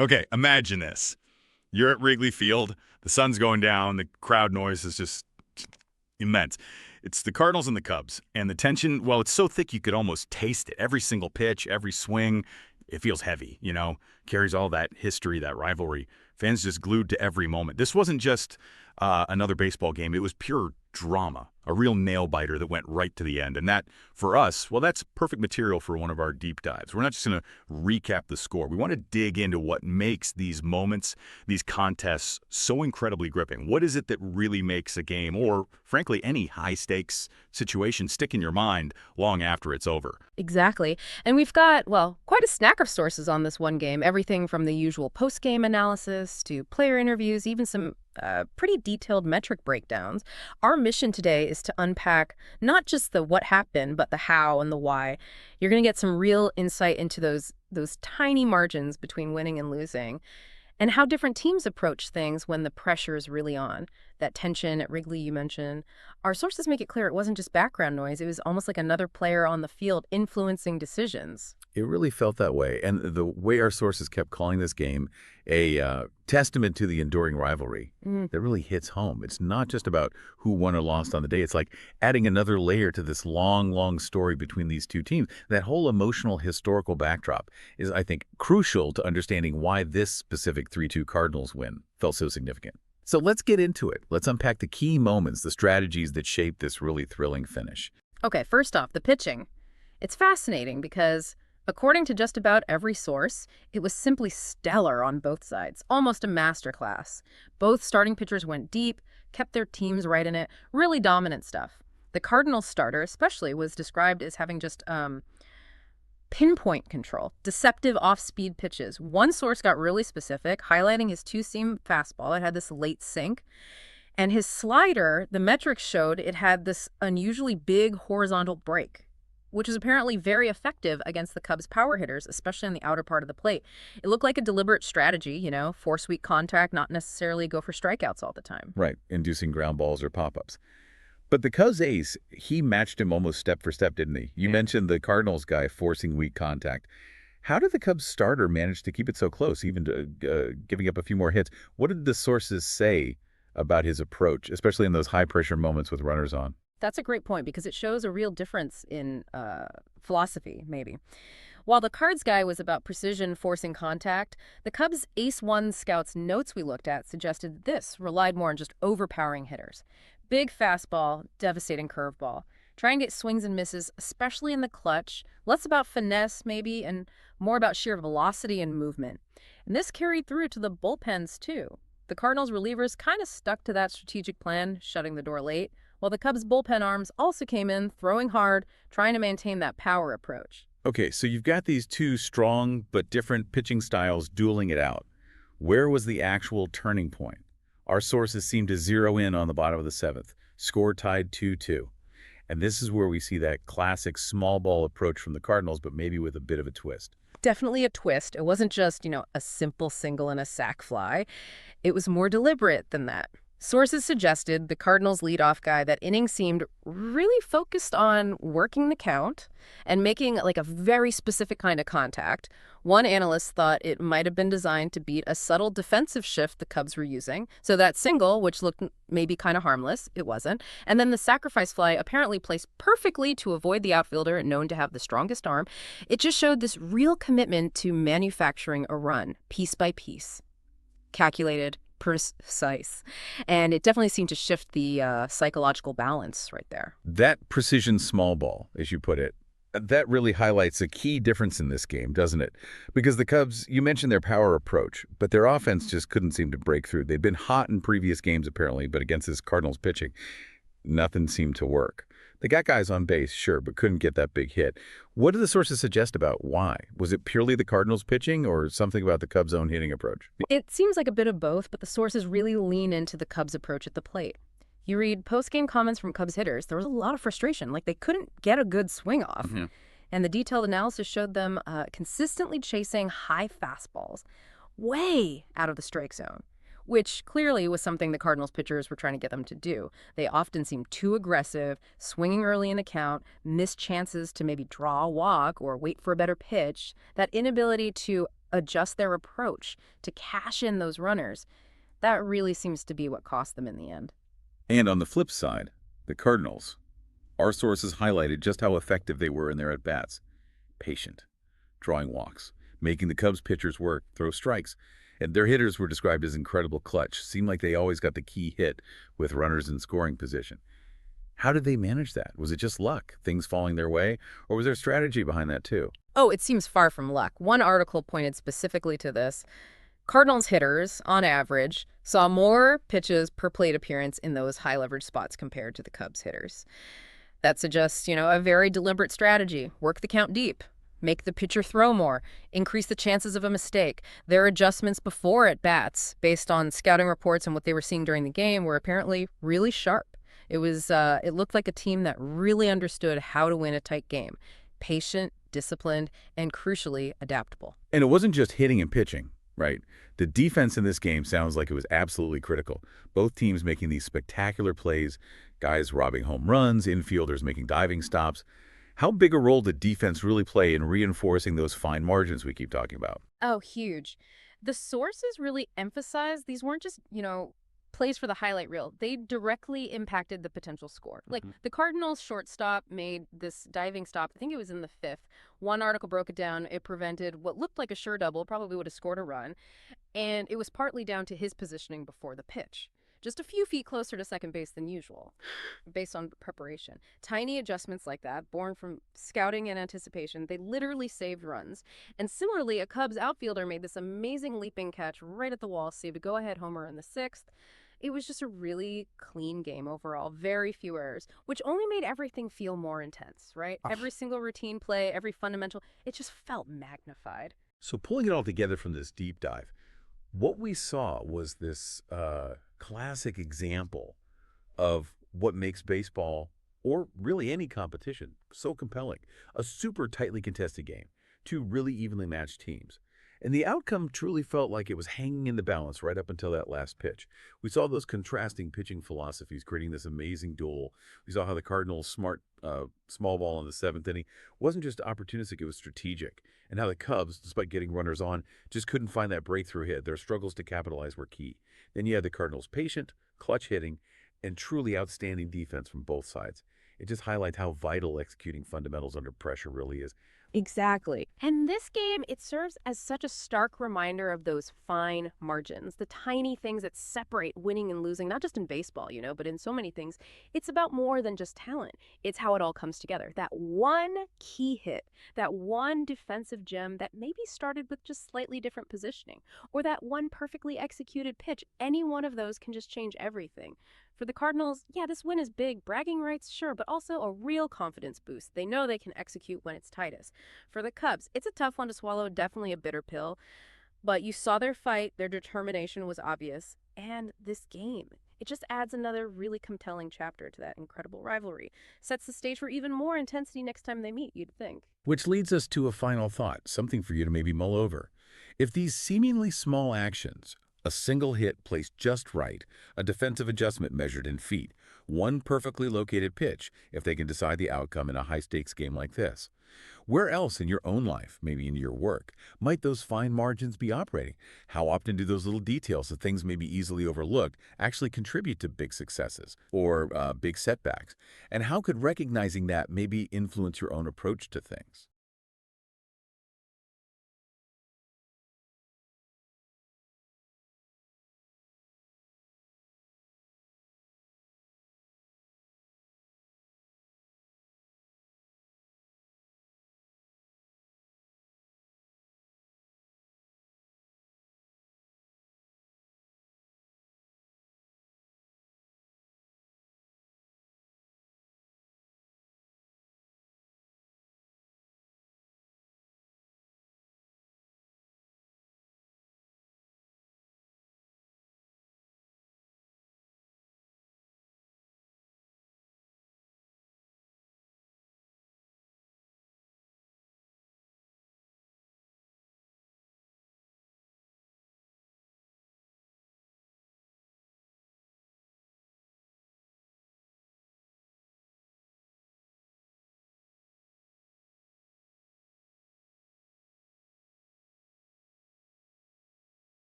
Okay, imagine this. You're at Wrigley Field, the sun's going down, the crowd noise is just immense. It's the Cardinals and the Cubs, and the tension, well, it's so thick you could almost taste it. Every single pitch, every swing, it feels heavy, carries all that history, that rivalry. Fans just glued to every moment. This wasn't just another baseball game. It was pure drama, a real nail-biter that went right to the end. And that, for us, well, that's perfect material for one of our deep dives. We're not just going to recap the score. We want to dig into what makes these moments, these contests, so incredibly gripping. What is it that really makes a game, or frankly, any high-stakes situation, stick in your mind long after it's over? Exactly. And we've got, well, quite a snack of sources on this one game. Everything from the usual post-game analysis to player interviews, even some pretty detailed metric breakdowns. Our mission today is to unpack not just the what happened, but the how and the why. You're going to get some real insight into those tiny margins between winning and losing, and how different teams approach things when the pressure is really on. That tension at Wrigley you mentioned. Our sources make it clear it wasn't just background noise. It was almost like another player on the field influencing decisions. It really felt that way. And the way our sources kept calling this game a testament to the enduring rivalry that really hits home. It's not just about who won or lost on the day. It's like adding another layer to this long, long story between these two teams. That whole emotional historical backdrop is, I think, crucial to understanding why this specific 3-2 Cardinals win felt so significant. So let's get into it. Let's unpack the key moments, the strategies that shaped this really thrilling finish. Okay, first off, the pitching. It's fascinating because, according to just about every source, it was simply stellar on both sides, almost a masterclass. Both starting pitchers went deep, kept their teams right in it, really dominant stuff. The Cardinals starter especially was described as having just pinpoint control, deceptive off-speed pitches. One source got really specific, highlighting his two-seam fastball. It had this late sink. And his slider, the metrics showed it had this unusually big horizontal break, which is apparently very effective against the Cubs' power hitters, especially on the outer part of the plate. It looked like a deliberate strategy, force weak contact, not necessarily go for strikeouts all the time. Right, inducing ground balls or pop-ups. But the Cubs ace, he matched him almost step for step, didn't he? You mentioned the Cardinals guy forcing weak contact. How did the Cubs starter manage to keep it so close, even to, giving up a few more hits? What did the sources say about his approach, especially in those high-pressure moments with runners on? That's a great point because it shows a real difference in philosophy, maybe. While the Cards guy was about precision forcing contact, the Cubs' Ace 1 scouts notes we looked at suggested this relied more on just overpowering hitters. Big fastball, devastating curveball. Try and get swings and misses, especially in the clutch. Less about finesse, maybe, and more about sheer velocity and movement. And this carried through to the bullpens, too. The Cardinals relievers kind of stuck to that strategic plan, shutting the door late, while the Cubs' bullpen arms also came in, throwing hard, trying to maintain that power approach. Okay, so you've got these two strong but different pitching styles dueling it out. Where was the actual turning point? Our sources seem to zero in on the bottom of the seventh. Score tied 2-2. And this is where we see that classic small ball approach from the Cardinals, but maybe with a bit of a twist. Definitely a twist. It wasn't just, a simple single and a sac fly. It was more deliberate than that. Sources suggested the Cardinals' leadoff guy that inning seemed really focused on working the count and making like a very specific kind of contact. One analyst thought it might have been designed to beat a subtle defensive shift the Cubs were using. So that single, which looked maybe kind of harmless, it wasn't. And then the sacrifice fly apparently placed perfectly to avoid the outfielder known to have the strongest arm. It just showed this real commitment to manufacturing a run, piece by piece. Calculated, precise. And it definitely seemed to shift the psychological balance right there. That precision small ball, as you put it, that really highlights a key difference in this game, doesn't it? Because the Cubs, you mentioned their power approach, but their offense just couldn't seem to break through. They'd been hot in previous games, apparently, but against this Cardinals pitching, nothing seemed to work. They got guys on base, sure, but couldn't get that big hit. What did the sources suggest about why? Was it purely the Cardinals pitching or something about the Cubs' own hitting approach? It seems like a bit of both, but the sources really lean into the Cubs' approach at the plate. You read post-game comments from Cubs hitters, there was a lot of frustration, like they couldn't get a good swing off. And the detailed analysis showed them consistently chasing high fastballs way out of the strike zone, which clearly was something the Cardinals pitchers were trying to get them to do. They often seemed too aggressive, swinging early in the count, missed chances to maybe draw a walk or wait for a better pitch. That inability to adjust their approach to cash in those runners. That really seems to be what cost them in the end. And on the flip side, the Cardinals. Our sources highlighted just how effective they were in their at-bats. Patient, drawing walks, making the Cubs pitchers work, throw strikes. And their hitters were described as incredible clutch. Seemed like they always got the key hit with runners in scoring position. How did they manage that? Was it just luck, things falling their way, or was there strategy behind that too? Oh, it seems far from luck. One article pointed specifically to this. Cardinals hitters, on average, saw more pitches per plate appearance in those high-leverage spots compared to the Cubs hitters. That suggests, a very deliberate strategy. Work the count deep. Make the pitcher throw more. Increase the chances of a mistake. Their adjustments before at-bats, based on scouting reports and what they were seeing during the game, were apparently really sharp. It looked like a team that really understood how to win a tight game. Patient, disciplined, and crucially, adaptable. And it wasn't just hitting and pitching, right? The defense in this game sounds like it was absolutely critical. Both teams making these spectacular plays, guys robbing home runs, infielders making diving stops. How big a role did defense really play in reinforcing those fine margins we keep talking about? Oh, huge. The sources really emphasized these weren't just, plays for the highlight reel. They directly impacted the potential score. Like the Cardinals shortstop made this diving stop, I think it was in the fifth. One article broke it down. It prevented what looked like a sure double, probably would have scored a run. And it was partly down to his positioning before the pitch. Just a few feet closer to second base than usual, based on preparation. Tiny adjustments like that, born from scouting and anticipation, they literally saved runs. And similarly, a Cubs outfielder made this amazing leaping catch right at the wall, saved a go-ahead homer in the sixth. It was just a really clean game overall, very few errors, which only made everything feel more intense, right? Every single routine play, every fundamental, it just felt magnified. So pulling it all together from this deep dive, what we saw was this classic example of what makes baseball, or really any competition, so compelling. A super tightly contested game, two really evenly matched teams. And the outcome truly felt like it was hanging in the balance right up until that last pitch. We saw those contrasting pitching philosophies creating this amazing duel. We saw how the Cardinals' smart small ball in the seventh inning wasn't just opportunistic, it was strategic. And how the Cubs, despite getting runners on, just couldn't find that breakthrough hit. Their struggles to capitalize were key. Then you had the Cardinals' patient, clutch hitting, and truly outstanding defense from both sides. It just highlights how vital executing fundamentals under pressure really is. Exactly. And this game, it serves as such a stark reminder of those fine margins, the tiny things that separate winning and losing, not just in baseball, but in so many things. It's about more than just talent. It's how it all comes together. That one key hit, that one defensive gem that maybe started with just slightly different positioning, or that one perfectly executed pitch. Any one of those can just change everything. For the Cardinals, yeah, this win is big. Bragging rights, sure, but also a real confidence boost. They know they can execute when it's tightest. For the Cubs, it's a tough one to swallow, definitely a bitter pill. But you saw their fight, their determination was obvious. And this game, it just adds another really compelling chapter to that incredible rivalry. Sets the stage for even more intensity next time they meet, you'd think. Which leads us to a final thought, something for you to maybe mull over. If these seemingly small actions, a single hit placed just right, a defensive adjustment measured in feet, one perfectly located pitch, if they can decide the outcome in a high-stakes game like this. Where else in your own life, maybe in your work, might those fine margins be operating? How often do those little details of things may be easily overlooked actually contribute to big successes or big setbacks? And how could recognizing that maybe influence your own approach to things?